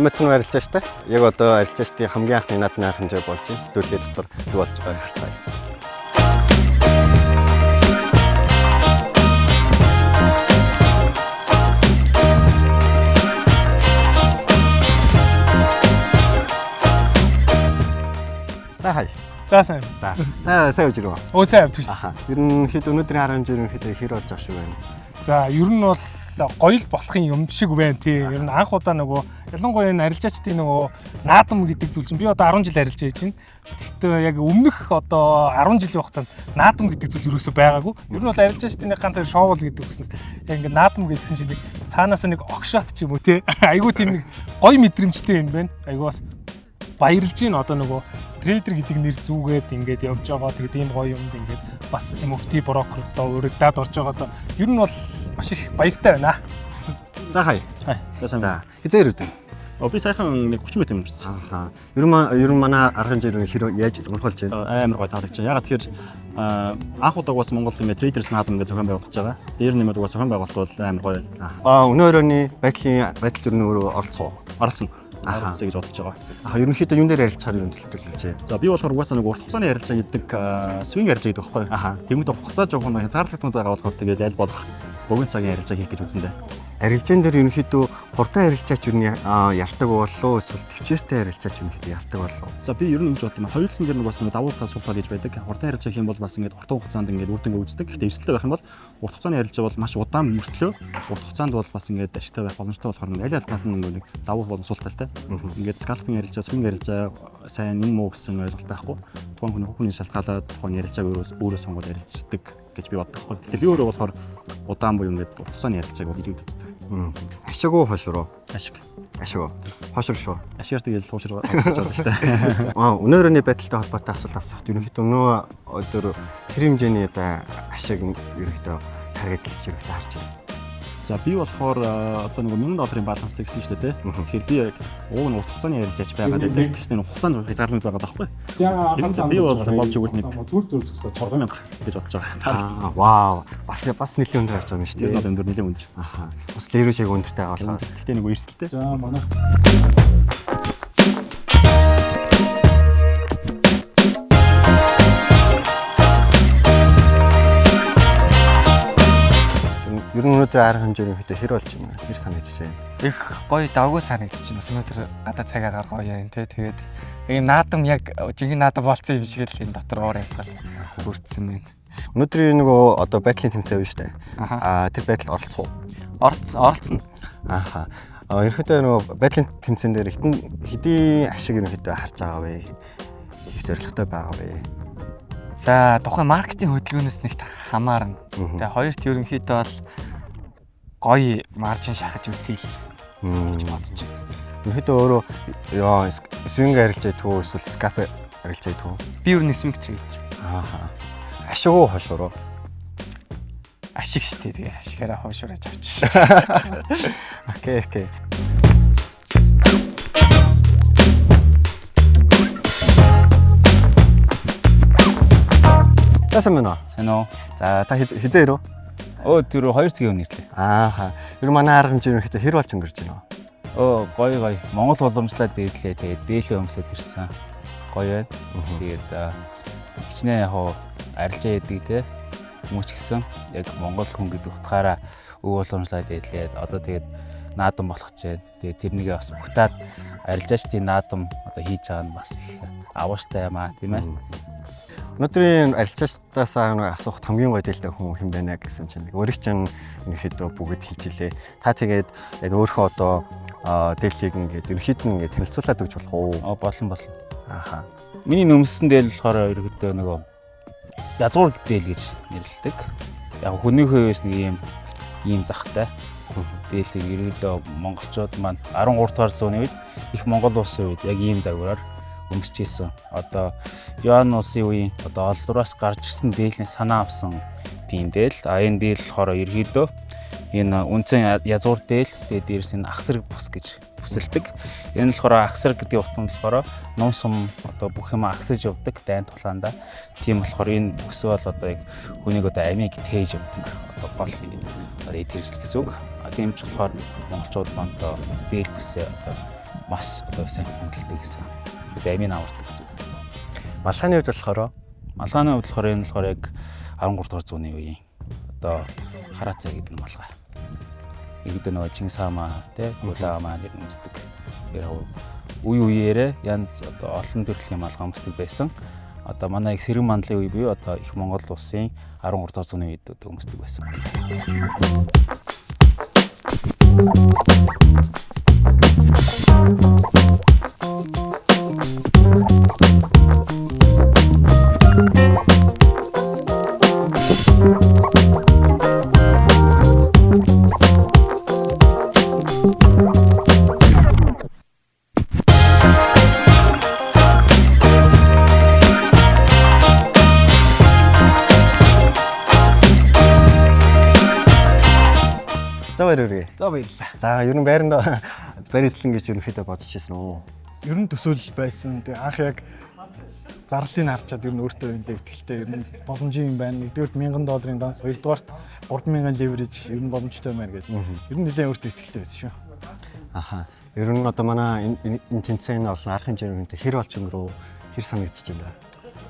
Амтхан арилжаа штэ. Яг одоо арилжаа штэ хамгийн анхны наадмын арга хэмжээ болж байна. Хөдөөлөл дотор юу болж байгааг харцгаая. За хай. За сайн. За. Сайн явж ирвэ. Оо сайн явж байна. Ерөнхийдөө өнөөдрийн арга хэмжээ ерөнхийдөө хэр болж байгаа шүү байна. За ер нь бол гоё л болохын юм шиг байна тий. Ер нь анх удаа нөгөө ялангуяа энэ арилжаачдын нөгөө наадам гэдэг зүйл чинь би одоо 10 жил арилжаа хийж байна. Тэгэхдээ яг өмнөх одоо 10 жилийн хугацаанд наадам гэдэг зүйл юусоо байгаагүй. Ер нь бол арилжаачдын ганц шоул гэдэг үснээс яг ингээд наадам гэдгсэн чинь нэг цаанаас нэг огшот ч юм уу тий. Айгуу тийм нэг гоё мэдрэмжтэй юм байна. Айгуу бас баярлж гин одоо нөгөө трейдер гэдэг нэр зүгээд ингээд явж байгаа. Тэгээд ийм гоё юмд ингээд бас MFT брокер одоо урагдаад орж байгаа доо. Ер нь бол маш их баяртай байна. За хай. За сайн. За хизээр үдэн. Би сайхан нэг 30 минут юмэрсэн. Ахаа. Ер нь манай арга хэмжээ хэр яаж урхуулж байна? Амар гоё таалагдж байна. Ягаад тэгэхээр анх удаа бас Монгол ингээд трейдерс наадам гэж зохион байгуулж байгаа. Дээр нэмээд угаас зохион байгуулалт бол амар гоё. Өнөөрөний байдал юу нөр оролцох уу? Оролцсон. Оролцсон гэж бодож байгаа. Ерөнхийдөө юун дээр ярилцахаар юм төлөвлөж. За би болохоор угаасаа нэг урт хугацааны ярилцаа гэдэг свинг ярилцаа гэдэг байхгүй. Тэгмэд хугацаа жоох нэг хязгаарлалтууд байгаа болохоор тэгээд аль болох богино цагийн ярилцаа хийх гэж үзэндээ. Арилжаан дээр ерөнхийдөө хурдан арилжаач юу ялдаг болов эсвэл төвчээртэй арилжаач ерөнхийдөө ялдаг болов. За би ер нь ингэж боддог юм. Хоёулын дээр нэг бас давуу тал сул тал гэж байдаг. Хурдан арилжаа хийх юм бол бас ингээд хурдан хугацаанд ингээд үр дүнгээ үздэг. Гэхдээ эрсдэлтэй байх юм бол урт хугацааны арилжаа бол маш удаан мөртлөө урт хугацаанд бол бас ингээд ашигтай байх боломжтой болохоор аль аль тал нь нэг давуу болон сул талтай. Ингээд скальпинг арилжаа, свинг арилжаа сайн юм уу гэсэн ойлголт байхгүй. Тухайн хүний шалтгаалаад тухайн арилжааг өөрөө сонгоод арилждаг гэж би боддог байхгүй. Тэгэхээр би өөрөө болохоор удаан буюу ингээд урт хугацааны арилжааг бол ирээд үздэг. Ашиг уу хошроо? Ашиг. Ашиг уу? Хошор шүү. Ашигаар тэгэл хуушраа болж байгаа шүү дээ. Өнөөрөний байдалтай холбоотой асуулт асуухад ерөнхийдөө нөө өдөр тэр хэмжээний одоо ашиг ерөнхийдөө таргетлж ерөнхийдөө харж байна. За би болохоор одоо нэг $1000 баланстай гэсэн шүү дээ. Тэгэхээр би яг уг нь урт хугацааны ярилцаач байгаад байдаг. Тэсний хугацаанд хязгаарлалт байгаа байхгүй. За би бол болж өгвөл нэг 4000 гэж бодож байгаа. Вау. Бас нэлийн өндөр харж байгаа юм шүү дээ. Тэр өндөр нэлийн өндөр. Бас лерүү шиг өндөртэй байгаа. Гэхдээ нэг эрсдэлтэй. За манай Ер нь өнөөдөр арга хэмжээ ерөнхийдөө хэр болж байна? Хэр санагдаж байна? Их гоё давгүй санагдаж байна. Бас өнөөдөр гадаа цаг агаар гоё юм те. Тэгээд ийм наадам яг жинхэнэ наадам болцсон юм шиг л энэ дотор уур ясгал хүрдсэн байна. Өнөөдрийн нөгөө одоо байдлын тэмцээн байна шүү дээ. Тэр байдал оролцох уу? Оролцсон. Ерөнхийдөө нөгөө байдлын тэмцээн дээр хэдийн ашиг ерөнхийдөө харж байгаа вэ? Их зорилготой байгаа вэ? За тухайн маркетинг хөдөлгөөнөөс нэгт хамаарна. Тэгээ хоёрт ерөнхийдөө бол гоё маржин шахаж үзье гэж бодож байна. Ерөнхийдөө өөрөө свинг арилжаа туу эсвэл скап арилжаа туу? Би ер нь свинг трейдер. Ашиг уу хошроо? Ашиг штэ тэгээ ашигаараа хошроож авчих. Окей. Сайн байна уу? Сайн уу? За та хизээ ирв? Тэр 2 цагийн өмнө ирлээ. Ер нь манай арга хэмжээ ерөнхийдөө хэр болж өнгөрч байна уу? Гоё. Монгол уламжлалт дээдлээ. Тэгээд дээлээ өмсөд ирсэн. Гоё байна. Тэгээд хичнээн яг арилжаа яадаг те. Хүмүүч гисэн яг монгол хүн гэдэг утгаараа өв уламжлалт дээдлээд одоо тэгээд наадам болох гэж байна. Тэгээд тэрнийгээ бас бүгтаад арилжаачдын наадам одоо хийж байгаа нь бас их авууштай юм тийм ээ. Өнөөдрийн арилжаачдаас асуухад хамгийн гоё дээлтэй хүн хэн байна гэсэн чинь өөрийг чинь ерөнхийдөө бүгд хийж илээ. Та тэгээд яг өөрөө одоо дээлийг ингээд ерөнхийдөө ингээд танилцуулаад өгч болох уу? Болно. Миний нөмсөн дээл болохоор ерөнхийдөө нөгөө язгуур дээл гэж нэрлэдэг. Яг хүний хувьд нэг ийм захтай. Дээлийг ерөнхийдөө монголчууд маань 13 дугаар зууны үед их монгол улсын үед яг ийм загвараар өмсөжсэн. Одоо Юан улсын үеийн одоо олдроос гарч ирсэн дээлний санаа авсан тийм дээл. Энэ дээл болохоор ерөнхийдөө энэ үндсэн язгуур дээл тэгээд дээрс энэ ахсраг бус гэж бүсэлдэг. Энэ болохоор ахсраг гэдэг утга нь болохоор ном сум одоо бүх юм агсаж явдаг дайн тулаанда. Тийм болохоор энэ бүс бол одоо яг хүнийг одоо амийг тээж явдаг. Одоо гол эд хэрэгсэл гэсэн үг. Тийм ч болохоор монголчууд маань одоо дээл бүсээ одоо Маш одоо сайн хөндлөлтэй гэсэн. Тэгээд амийн авардаг зүйл байсан. Малхааны хувьд болохоор Малгааны хувьд болохоор энэ болохоор яг 13 дугаар зууны үеийн одоо хараацаа гэдэг нь малгай. Иргэд нөгөө Чингис хаан тий Улаан маань ер нь үздэг. Тэр үе үеэрээ янз одоо олон төрлийн малгай өмсдөг байсан. Одоо манай их Сэрэн мандлын үе буюу одоо их Монгол улсын 13 дугаар зууны үед одоо өмсдөг байсан. За баярлалаа. За баярлалаа. За ер нь байранд барь эзлэн гэж ерөнхийдөө бодож ирсэн үү? Ер нь төсөөлөл байсан. Тэгээ анх яг зарлалыг харчаад ер нь өөртөө юм лээ ихтэй ер нь боломжийн юм байна. Нэгдүгээрт $1000 данс, хоёрдугаарт 3000 леверэж ер нь боломжтой байна гэдэг. Ер нь нэлээд өөртөө ихтэй байсан шүү. Аха. Ер нь одоо манай энэ тэмцээний олон арга хэмжээний хэр болж өнгөрөө хэр санагдчих юм бэ?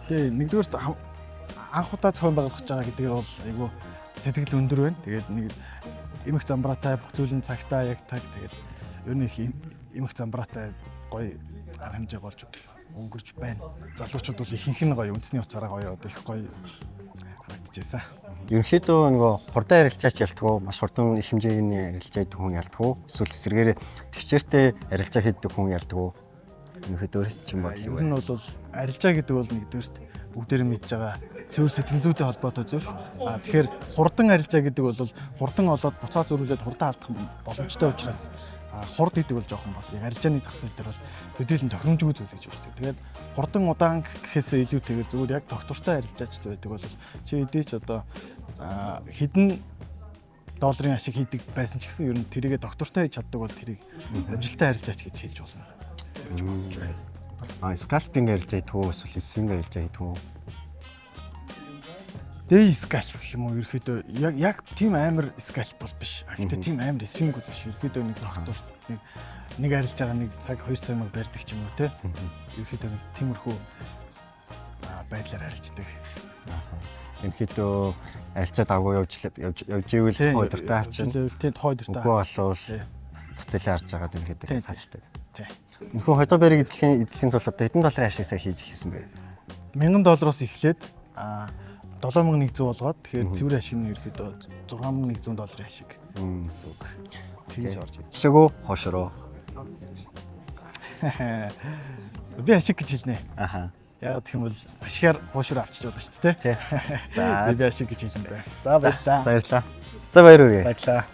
Тэгээ нэгдүгээрт анх удаа зохион байгуулах гэж байгаа гэдэг нь бол айгүй сэтгэл өндөр байна. Тэгээд нэг эмх замбраатай бүх зүйлэн цагтаа яг таг тэгээд ер нь их эмх замбраатай гоё арга хэмжээ болж өнгөрч байна. Залуучууд бол ихэнх нь гоё үндэсний уцаараа гоё одоо их гоё харагдчихсан. Ерөнхийдөө нөгөө хурдан арилжаач ялтгуу, маш хурдан их хэмжээний арилжаа хийдэг хүн ялтгуу, эсвэл эсрэгээр төвчээртэй арилжаа хийдэг хүн ялтгуу. Ерөнхийдөө чинь бол юу вэ? Ер нь бол арилжаа гэдэг бол нэгдүгээрт бүгдээр мэдж байгаа цэвэр сэтгэл зүйтэй холбоотой зүйл. Тэгэхээр хурдан арилжаа гэдэг бол хурдан олоод буцаас өрүүлээд хурдан алдах боломжтой учраас хурд гэдэг бол жоохон бас яг арилжааны зах зээл дээр бол төдийлөн тохиромжгүй зүйл гэж үздэг. Тэгээд хурдан удаан гэхээсээ илүүтэйгээр зүгээр яг доктортой арилжаач л байдаг бол чи хэдий ч одоо хэдэн долларын ашиг хийдэг байсан ч гэсэн ер нь тэрийгэ доктортой хийж чаддаг бол тэрийг амжилттай арилжаач гэж хэлж болно. Скальпинг арилжаа хийдэг үү, эсвэл свинг арилжаа хийдэг үү? Дэй скальп гэх юм уу ерөөхдөө яг тийм амар скальп бол биш. Гэхдээ тийм амар свинг бол биш. Ерөөхдөө нэг доктор нэг арилж байгаа нэг цаг 2 цаг мөг барьдаг ч юм уу те. Ерөөхдөө нэг тиймэрхүү байдлаар арилждаг. Ерөнхийдөө арилжаад авгүй явж ивэл хойдортой ачаал. Тийм хойдортой. Үгүй болвол цацлаа харж байгаа ерөнхийдөө саачдаг. Тий. Нөхөн хотоо барийг эзлэхийн тулд одоо хэдэн долларын ашиг сайн хийж хийсэн бэ? $1000-оос эхлээд $7100 болгоод тэгэхээр цэвэр ашиг нь ерөөхдөө $6100 ашиг гэсэн үг. Тэгж орж ирж. Ашигөө хошроо. Би ашиг гэж хэлнэ. Аха. Яг гэх юм бол ашигаар хуушруу авчиж болно шүү дээ. Тий. За би ашиг гэж хэлнэ бэ. За баярлалаа. За баярлалаа. За баяр үрээ. Баярлалаа.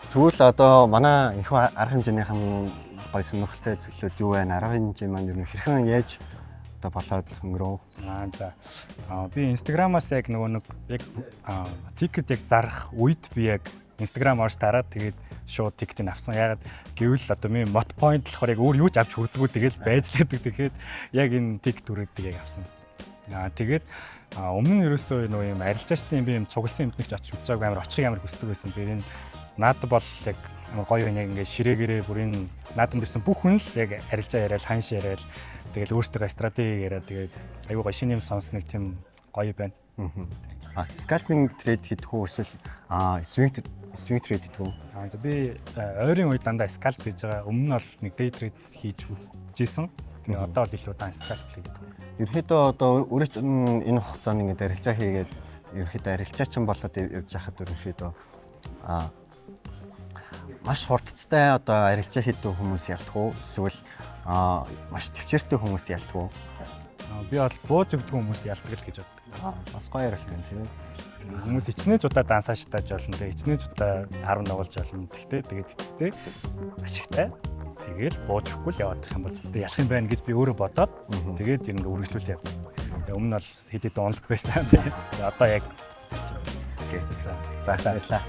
Тэгвэл одоо манай энэхүү арга хэмжээний хамгийн гой сонирхолтой зүйлүүд юу вэ? Арга хэмжээ маань ер нь хэрхэн яаж одоо болоод өнгөрөө? За. Би Instagram-аас яг нэг яг тикет яг зарах үед би яг Instagram орж тараад тэгээд шууд тикетийг авсан. Ягаад гэвэл одоо ми мод point болохоор яг өөр юу ч авч хүрдэггүй тэгэл байжлаадаг. Тэгэхээр яг энэ тикет түрээдэг яг авсан. Тэгээд өмнө нь ерөөсөө нөгөө юм арилжаачдын би юм цугласан юмд нэг ч очиж үзээгүй амар очих амар хүсдэг байсан. Тэгээд энэ наад бол яг гоё яг ингээд ширээгээрээ бүрийн наадам дэрсэн бүх хүн л яг арилжаа яриад ханш яриад тэгэл өөртөө стратеги яриад тэгээд аюу гоё шинэ юм сонсныг тийм гоё байна. Scalping trade хийдэг үү эсвэл swing trade хийдэг үү? За би ойрын үед дандаа scalp хийж байгаа. Өмнө нь бол нэг day trade хийж үзчихсэн. Тэгээ одоо л илүү дан scalp хийдэг. Ерөнхийдөө одоо өөрөө ч энэ хугацаанд ингээд арилжаа хийгээд ерөнхийдөө арилжаачин болоод явж байхад ерөнхийдөө маш хурдтай одоо арилжаа хийдэг хүмүүс ялдах уу? Эсвэл маш төвчээртэй хүмүүс ялдах уу? Би бол бууж өгдөг хүмүүс ялдаг л гэж боддог. Бас гоё ярилт байна тийм. Хүмүүс ичнэж удаа дансааж тааж болно. Тэгээ ичнэж удаа 10 ногоолж болно. Тэгтээ тэгээд эцэстээ ашигтай. Тэгээд бууж өгөхгүй л яваад их юм бол эцэстээ ялах юм байна гэж би өөрөө бодоод тэгээд ер нь үргэлжлүүл явдаг. Тэгээ өмнө нь бол хэд хэд онлог байсан. Тэгээд одоо яг Окей. За баярлалаа.